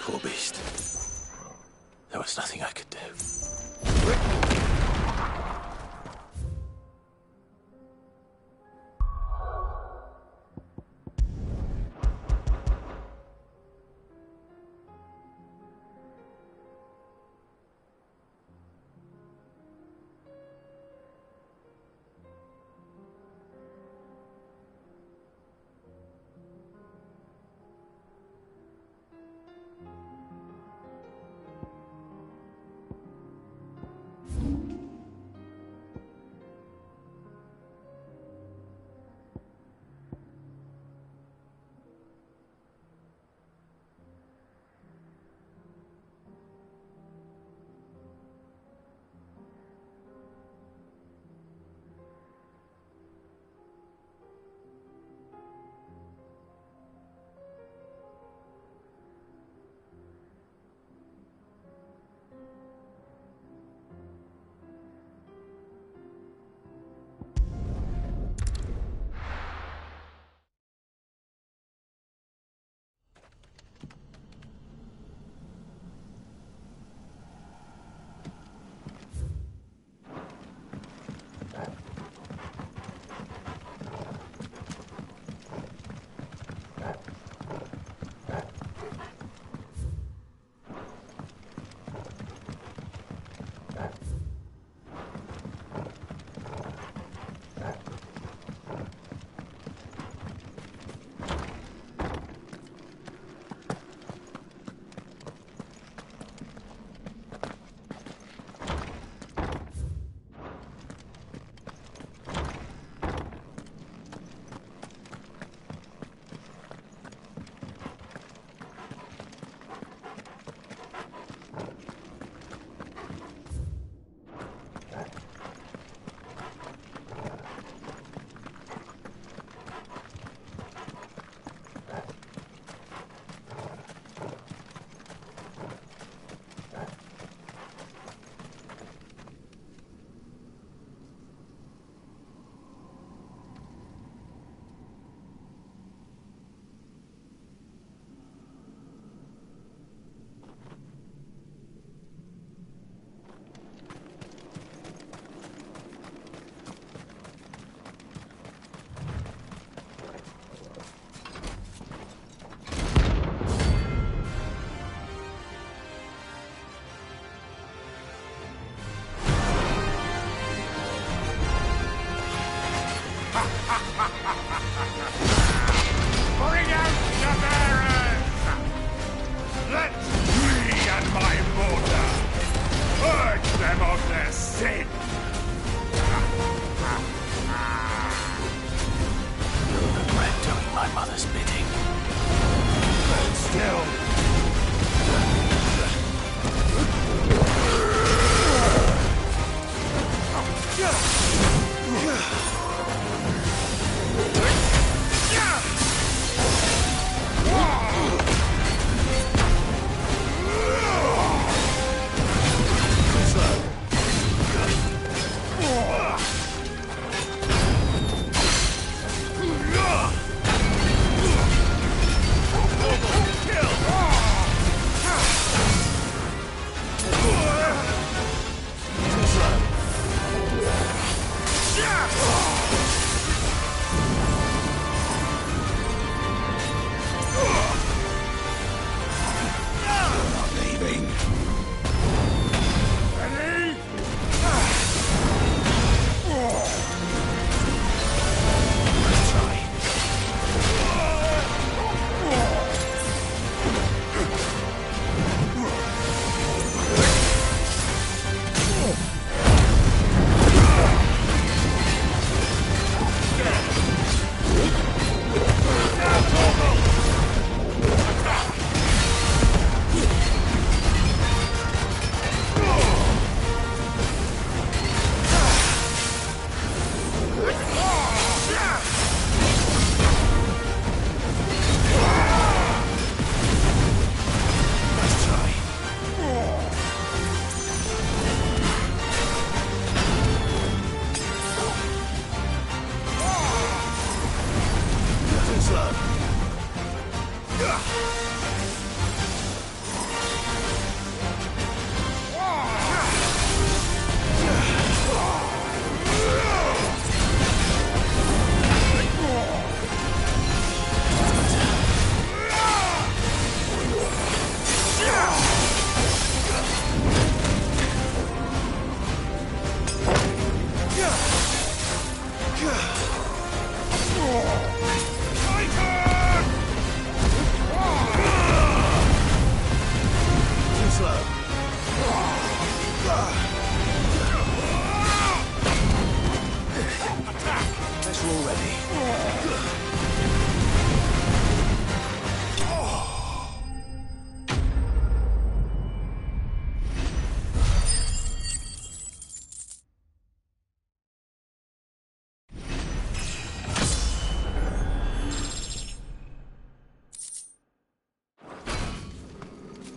Poor beast. There was nothing I could do.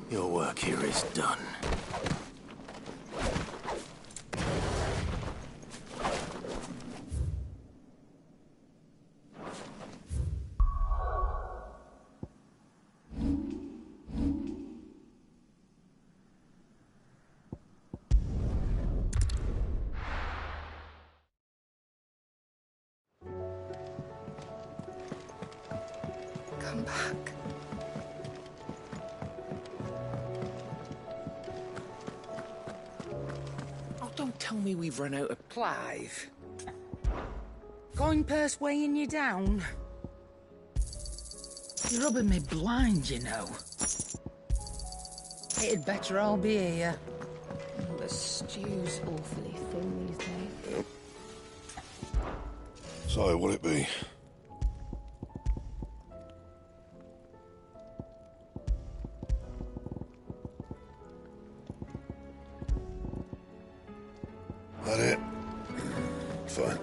Your work here is done. Come back. Oh, don't tell me we've run out of... Clive. Going purse weighing you down? You're rubbing me blind, you know. It'd better all be here. Oh, the stew's awfully thin these days. So, what'll it be? That it? Fine.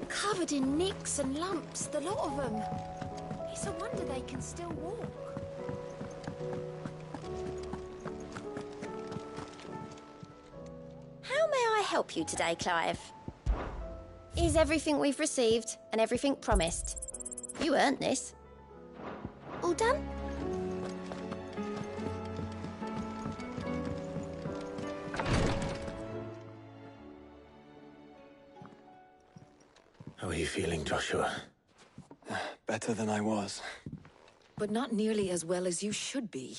Covered in nicks and lumps, the lot of them. It's a wonder they can still walk. How may I help you today, Clive? Here's everything we've received and everything promised. You earned this. All done? How are you feeling, Joshua? Better than I was. But not nearly as well as you should be.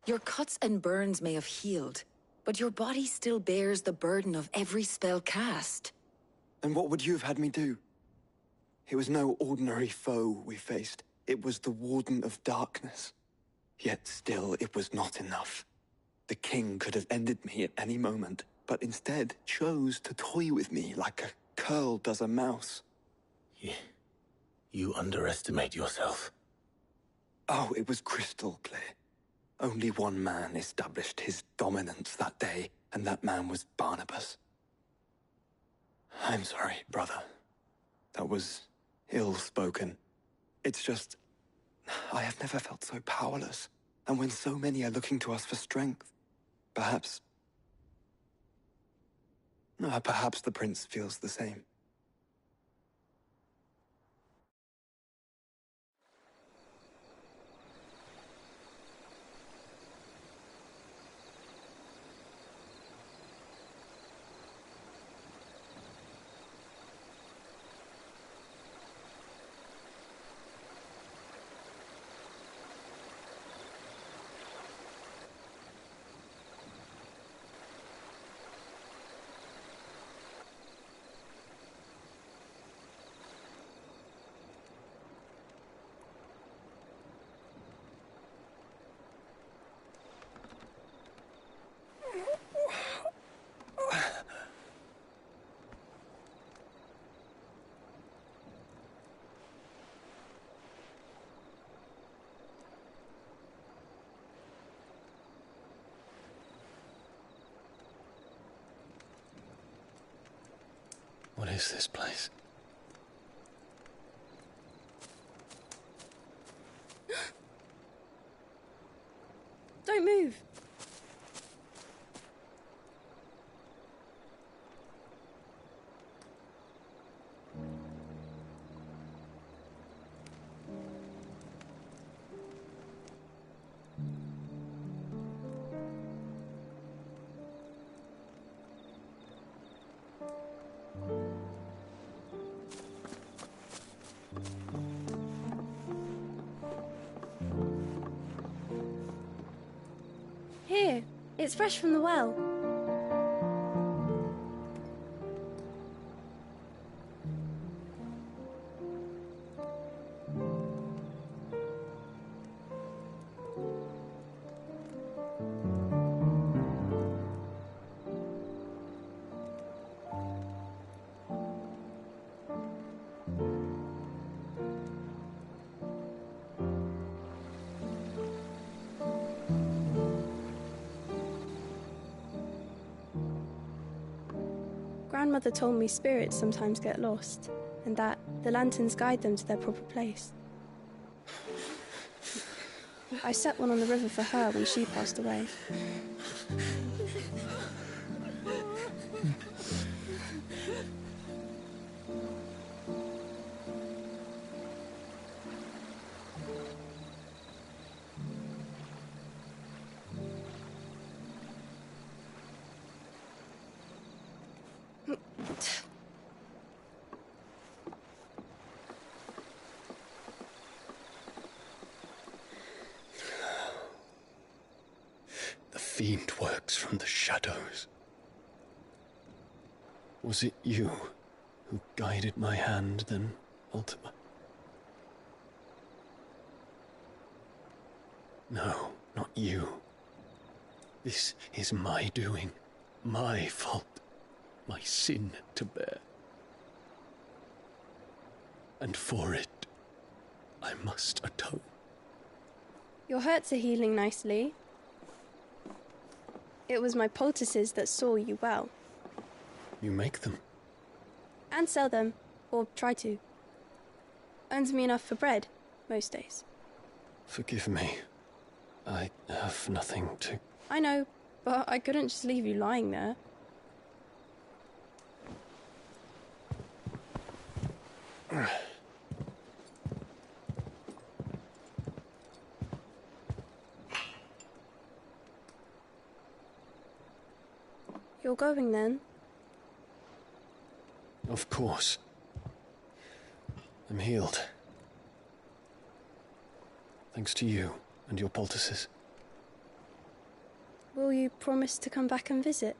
Your cuts and burns may have healed, but your body still bears the burden of every spell cast. And what would you have had me do? It was no ordinary foe we faced. It was the Warden of Darkness. Yet still, it was not enough. The king could have ended me at any moment, but instead chose to toy with me like a curl does a mouse. You underestimate yourself. Oh, it was crystal clear. Only one man established his dominance that day, and that man was Barnabas. I'm sorry, brother. That was ill-spoken. It's just, I have never felt so powerless. And when so many are looking to us for strength, perhaps the prince feels the same. What is this place? Don't move. Here, it's fresh from the well. Grandmother told me spirits sometimes get lost, and that the lanterns guide them to their proper place. I set one on the river for her when she passed away. The fiend works from the shadows. Was it you who guided my hand then, Ultima? No, not you. This is my doing, my fault, my sin to bear. And for it, I must atone. Your hurts are healing nicely. It was my poultices that saw you well. You make them? And sell them, or try to. Earns me enough for bread, most days. Forgive me. I have nothing to... I know, but I couldn't just leave you lying there. You're going then? Of course. I'm healed. Thanks to you and your poultices. Will you promise to come back and visit?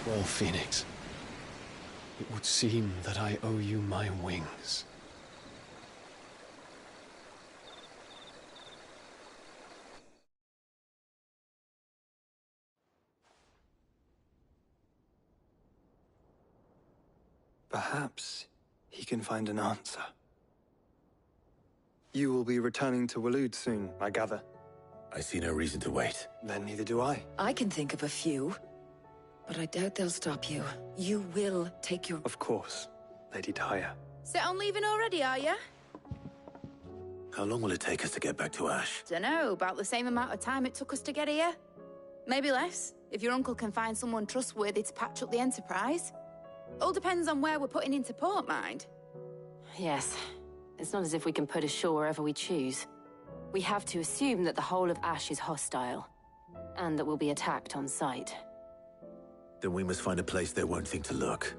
Well, Phoenix, it would seem that I owe you my wings. Perhaps he can find an answer. You will be returning to Waloed soon, I gather. I see no reason to wait. Then neither do I. I can think of a few, but I doubt they'll stop you. You will take your... Of course, Lady Dahlia. Set on leaving already, are you? How long will it take us to get back to Ash? Dunno, about the same amount of time it took us to get here. Maybe less, if your uncle can find someone trustworthy to patch up the Enterprise. All depends on where we're putting into port, mind. Yes. It's not as if we can put ashore wherever we choose. We have to assume that the whole of Ash is hostile, and that we'll be attacked on sight. Then we must find a place they won't think to look.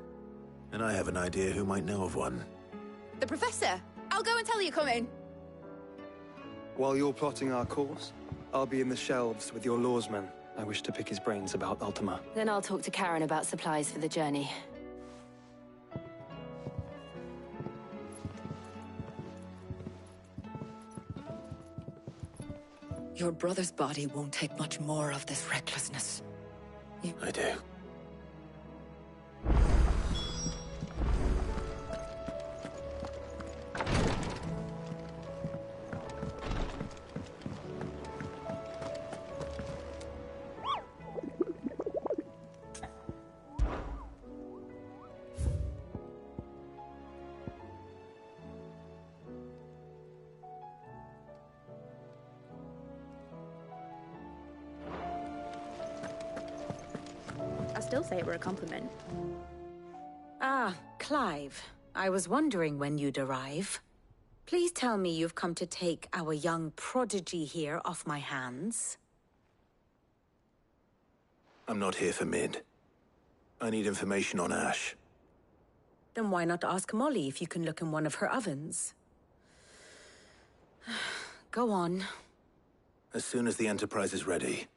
And I have an idea who might know of one. The Professor! I'll go and tell you coming! While you're plotting our course, I'll be in the shelves with your lawsman. I wish to pick his brains about Ultima. Then I'll talk to Karen about supplies for the journey. Your brother's body won't take much more of this recklessness. I do. I still say it were a compliment. Ah, Clive. I was wondering when you'd arrive. Please tell me you've come to take our young prodigy here off my hands. I'm not here for Mid. I need information on Ash. Then why not ask Molly if you can look in one of her ovens? Go on. As soon as the Enterprise is ready,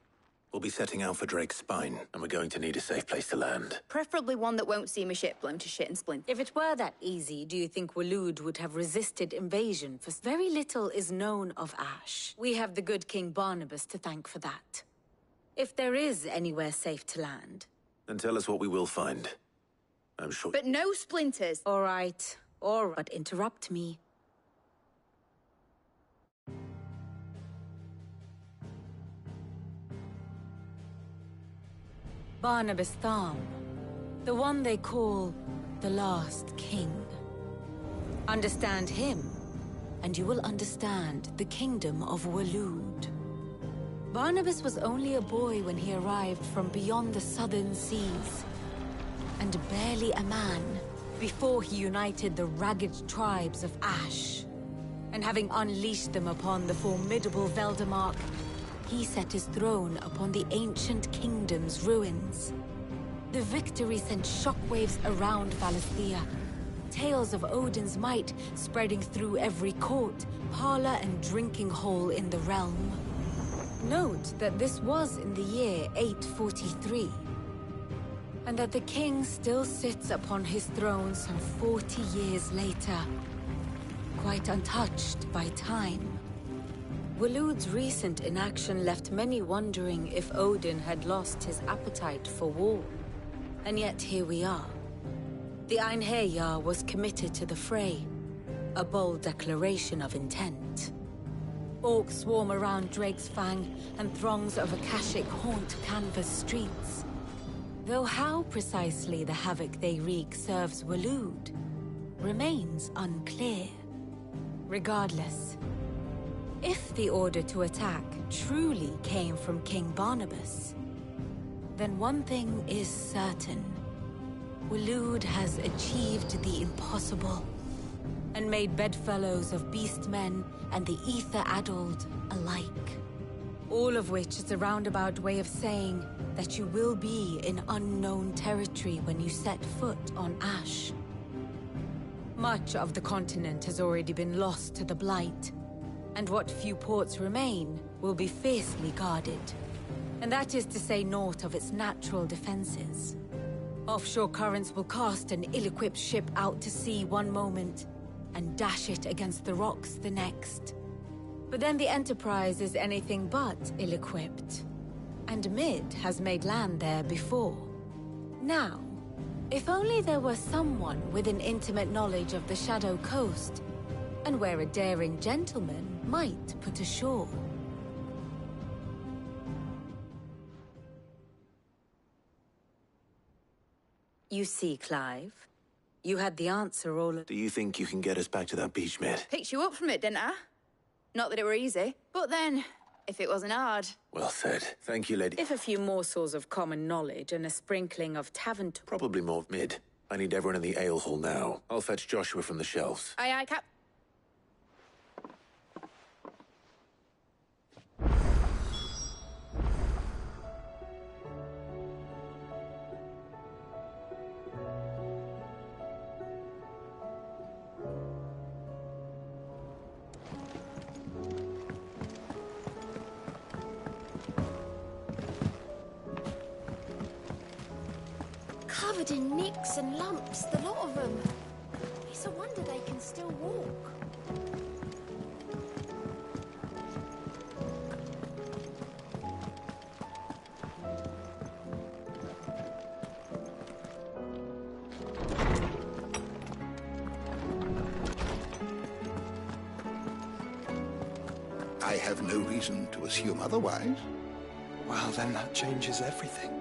we'll be setting out for Drake's Spine, and we're going to need a safe place to land. Preferably one that won't see my ship blown to shit and splinters. If it were that easy, do you think Waloed would have resisted invasion? For very little is known of Ash. We have the good King Barnabas to thank for that. If there is anywhere safe to land. Then tell us what we will find. I'm sure... But no splinters! All right. But interrupt me. Barnabas Tham, the one they call the Last King. Understand him, and you will understand the kingdom of Waloed. Barnabas was only a boy when he arrived from beyond the southern seas, and barely a man before he united the ragged tribes of Ash. And having unleashed them upon the formidable Veldamark, he set his throne upon the ancient kingdom's ruins. The victory sent shockwaves around Valisthea. Tales of Odin's might spreading through every court, parlor, and drinking hole in the realm. Note that this was in the year 843, and that the king still sits upon his throne some 40 years later, quite untouched by time. Waloed's recent inaction left many wondering if Odin had lost his appetite for war. And yet here we are. The Einherjar was committed to the fray, a bold declaration of intent. Orcs swarm around Drake's Fang, and throngs of Akashic haunt Canvas streets. Though how precisely the havoc they wreak serves Waloed remains unclear. Regardless, if the order to attack truly came from King Barnabas, then one thing is certain. Waloed has achieved the impossible, and made bedfellows of beastmen and the ether-addled alike. All of which is a roundabout way of saying that you will be in unknown territory when you set foot on Ash. Much of the continent has already been lost to the Blight, and what few ports remain will be fiercely guarded. And that is to say naught of its natural defenses. Offshore currents will cast an ill-equipped ship out to sea one moment, and dash it against the rocks the next. But then the Enterprise is anything but ill-equipped. And Mid has made land there before. Now, if only there were someone with an intimate knowledge of the Shadow Coast, and where a daring gentleman might put ashore. You see, Clive, you had the answer all Do you think you can get us back to that beach, Mid? Picked you up from it, didn't I? Not that it were easy, but then, if it wasn't hard. Well said. Thank you, lady. If a few morsels of common knowledge and a sprinkling of tavern... Probably more, Mid. I need everyone in the ale hall now. I'll fetch Joshua from the shelves. Aye, aye, Cap. Covered in nicks and lumps, the lot of them. It's a wonder they can still walk. I have no reason to assume otherwise. Well, then that changes everything.